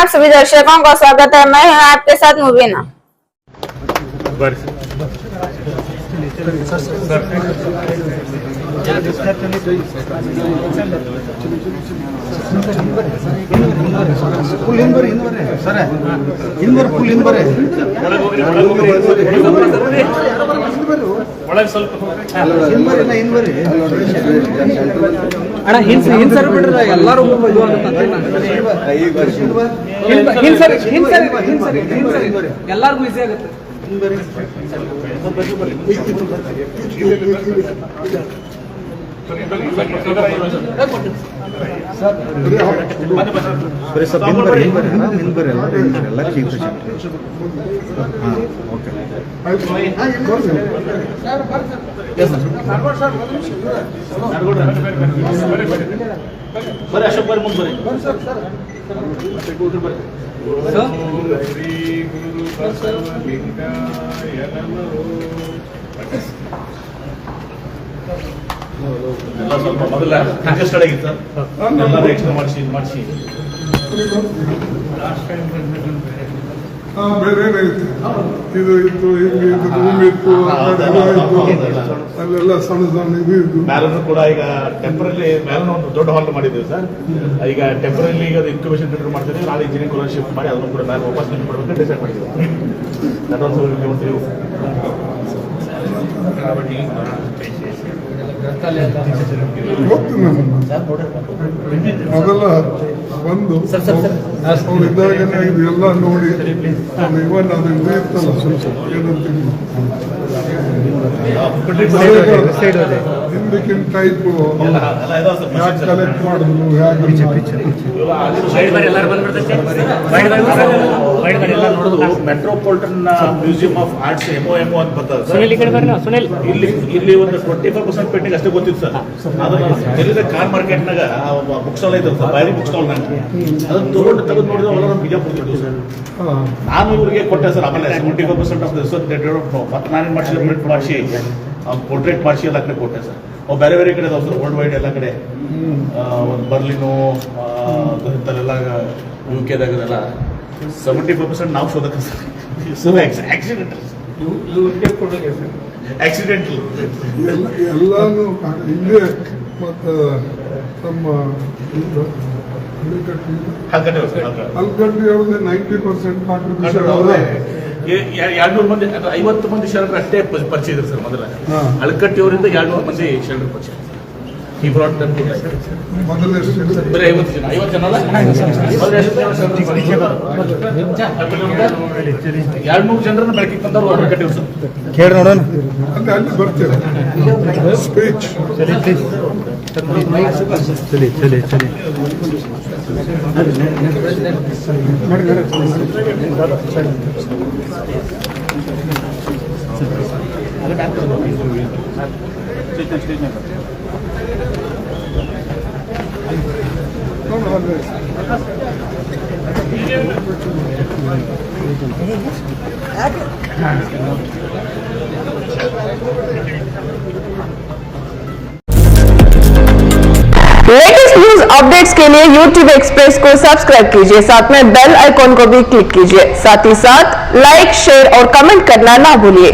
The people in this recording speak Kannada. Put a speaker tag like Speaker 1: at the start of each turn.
Speaker 1: आप सभी दर्शकों का स्वागत है। मैं हूं आपके साथ मुबीना।
Speaker 2: ಅಣ್ಣ ಹಿಂಸರ್ ಬಿಡ್ರ ಎಲ್ಲರೂ ಎಲ್ಲಾರ್ಗು ಈಸಿ ಆಗುತ್ತೆ.
Speaker 3: बरे अशोक बरे मुंबई ಸ್ವಲ್ಪ ಮೊದಲ ಇಂಟ್ರೆಸ್ಟ್ ಆಗಿತ್ತು ಎಲ್ಲರೂ ಎಕ್ಸ್ಟ್ರಾ ಮಾಡಿಸಿ
Speaker 4: ಬೇರೆ ಇದು ಇತ್ತು ಹಿಂಗೆ ಇದು ರೂಮ್ ಇತ್ತು ಅಲ್ಲೆಲ್ಲ ಸಣ್ಣ ಸಣ್ಣ ಇದು ಇದ್ದು
Speaker 3: ಮ್ಯಾಲನ್ನು ಕೂಡ ಈಗ ಟೆಂಪರರಿ ಮ್ಯಾಲನ್ನು ಒಂದು ದೊಡ್ಡ ಹಾಲ್ ಮಾಡಿದ್ದೀವಿ ಸರ್. ಈಗ ಟೆಂಪರರಿ ಈಗ ಇನ್ಕ್ಯುಬೇಷನ್ ಸೆಂಟರ್ ಮಾಡ್ತಿದ್ದೀವಿ. ನಾಳೆ ಇಂಜಿನಿಯರಿಂಗ್ ಕೂಡ ಶಿಫ್ಟ್ ಮಾಡಿ ಅದನ್ನು ಕೂಡ ಮ್ಯಾಲೆ ವಾಪಸ್ ಕೊಡಬೇಕು ಡಿಸೈಡ್ ಮಾಡಿದ್ದೀವಿ.
Speaker 4: ಮೊದಲ ಬಂದು ಅವ್ರು ಇದ್ದಾಗನೇ ಇದೆಲ್ಲ ನೋಡಿ ಇವನ್ ಅದು ಇದು ಇರ್ತಲ್ಲ ಹಿಂದಕ್ಕಿನ ಟೈಪ್ ಯಾಕೆ ಕಲೆಕ್ಟ್ ಮಾಡಿದ್ರು
Speaker 3: metropolitan museum of arts MO ಅಂತ ಬರ್ತದೆ. ಇಲ್ಲಿ ಒಂದು 25% ಪೇಟೆಗೆ ಅಷ್ಟೇ ಗೊತ್ತಿತ್ತು ಸರ್. ಅದನ್ನ ಕಾರ್ ಮಾರ್ಕೆಟ್ ನಾಗ ಬುಕ್ ಸ್ಟಾಲ್ ಐತೆ ಸರ್, ಬಯಲಿ ಬುಕ್ ಸ್ಟಾಲ್ ನಾಗ ಅದನ್ನ ತೆಗೆದು ನೋಡಿದ್ರೆ ಅವರ ನಮ್ಮ ಬಿಜಾಪುರ ಇತ್ತು ಸರ್. ನಾನು ಇವರಿಗೆ ಕೊಟ್ಟೆ ಸರ್. ಆಮೇಲೆ 75% ಆಫ್ ಮತ್ತೆ ನಾನೇನು ಮಾಡಿಸಿ ಪ್ರಿಂಟ್ ಮಾಡಿಸಿ ಪೋರ್ಟ್ರೇಟ್ ಮಾಡಿಸಿ ಎಲ್ಲ ಕಡೆ ಕೊಟ್ಟೆ ಸರ್. ಅವು ಬೇರೆ ಬೇರೆ ಕಡೆ ಅದಾವೆ ಸರ್, ವರ್ಲ್ಡ್ ವೈಡ್ ಎಲ್ಲ ಕಡೆ. ಒಂದು ಬರ್ಲಿನು ಇಂಥಲ್ಲೆಲ್ಲ UK ದಾಗದೆಲ್ಲ 75% ನಾವು ಶೋಧಕ ಸರ್. ಆಕ್ಸಿಡೆಂಟಲ್
Speaker 4: ಎಲ್ಲಾನು ಇಲ್ಲೇ ಮತ್ತು ನಮ್ಮ ಅಲ್ಗಟ್ಟಿ ಅವ್ರದ್ದು 90% ಕಾಂಟ್ರಿಬ್ಯೂಷನ್
Speaker 3: 200 ಮಂದಿ 50 ಮಂದಿ ಶರಣರು ಅಷ್ಟೇ ಪರಿಚಯ ಇದ್ರು ಸರ್. ಮೊದಲ ಅಳಕಟ್ಟಿಯವರಿಂದ 200 ಮಂದಿ ಶರಣರು ಪರಿಚಯ. ಈ ಬ್ರಾಡ್
Speaker 4: ಮೊದಲೇ
Speaker 3: ಬರೀ 50 ಜನ 50 ಜನ ಅಲ್ಲ 200 ಜನರನ್ನ ಬೆಳಕಿಗೆ ತಂದವರು ಅಳಕಟ್ಟಿಯವರು ಸರ್.
Speaker 2: ಕೇಳಿ ನೋಡೋಣ.
Speaker 4: ಅಲ್ಲಿ ಬರ್ತೇವೆ ಸ್ಪೀಚ್
Speaker 2: ಚಲಿ
Speaker 1: लेटेस्ट न्यूज अपडेट्स के लिए YouTube एक्सप्रेस को सब्सक्राइब कीजिए, साथ में बेल आइकॉन को भी क्लिक कीजिए। साथ ही साथ लाइक, शेयर और कमेंट करना ना भूलिए।